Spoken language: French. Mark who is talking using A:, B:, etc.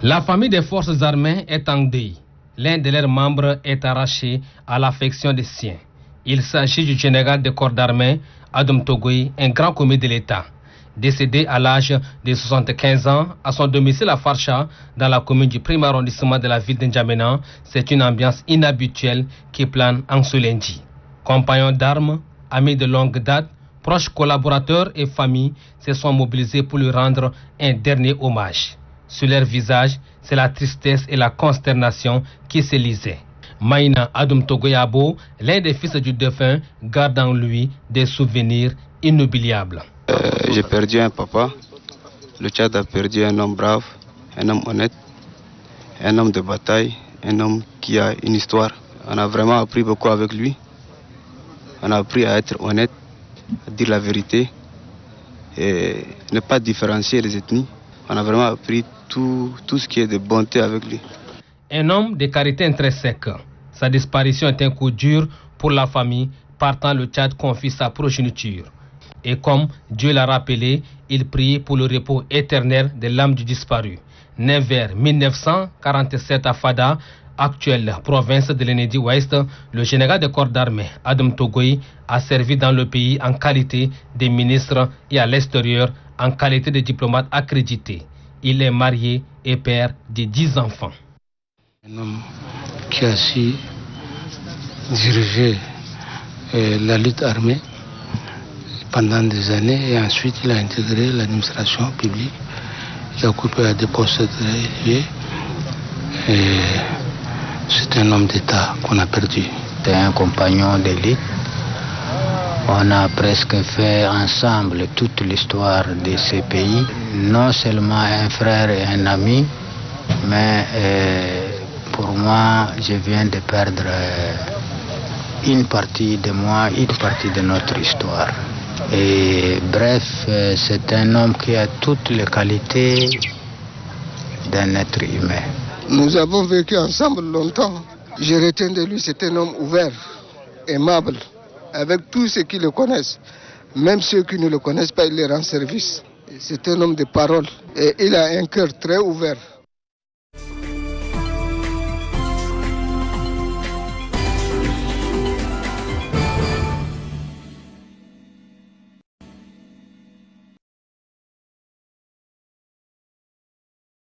A: La famille des forces armées est en deuil. L'un de leurs membres est arraché à l'affection des siens. Il s'agit du général de corps d'armée Adam Togoy, un grand commis de l'État. Décédé à l'âge de 75 ans à son domicile à Farcha, dans la commune du 1er arrondissement de la ville d'Njamena, c'est une ambiance inhabituelle qui plane en ce lundi. Compagnons d'armes, amis de longue date, proches collaborateurs et familles se sont mobilisés pour lui rendre un dernier hommage. Sur leur visage, c'est la tristesse et la consternation qui se lisaient. Maïna Adam Togoyabo, l'un des fils du défunt, garde en lui des souvenirs inoubliables.
B: J'ai perdu un papa. Le Tchad a perdu un homme brave, un homme honnête, un homme de bataille, un homme qui a une histoire. On a vraiment appris beaucoup avec lui. On a appris à être honnête, à dire la vérité et ne pas différencier les ethnies. On a vraiment appris tout ce qui est de bonté avec lui.
A: Un homme de caractère intrinsèque. Sa disparition est un coup dur pour la famille, partant le Tchad confie sa progéniture. Et comme Dieu l'a rappelé, il prie pour le repos éternel de l'âme du disparu. Né vers 1947 à Fada, actuelle province de l'Ennedi Ouest, le général de corps d'armée Adam Togoy a servi dans le pays en qualité de ministre et à l'extérieur en qualité de diplomate accrédité. Il est marié et père de 10 enfants.
C: Un homme qui a su diriger la lutte armée pendant des années et ensuite il a intégré l'administration publique. Il a occupé des postes très élevés et c'est un homme d'État qu'on a perdu.
D: C'est un compagnon d'élite. On a presque fait ensemble toute l'histoire de ces pays. Non seulement un frère et un ami, mais pour moi, je viens de perdre une partie de moi, une partie de notre histoire. Et bref, c'est un homme qui a toutes les qualités d'un être humain.
E: Nous avons vécu ensemble longtemps. Je retiens de lui, c'est un homme ouvert, aimable, avec tous ceux qui le connaissent. Même ceux qui ne le connaissent pas, il les rend service. C'est un homme de parole et il a un cœur très ouvert.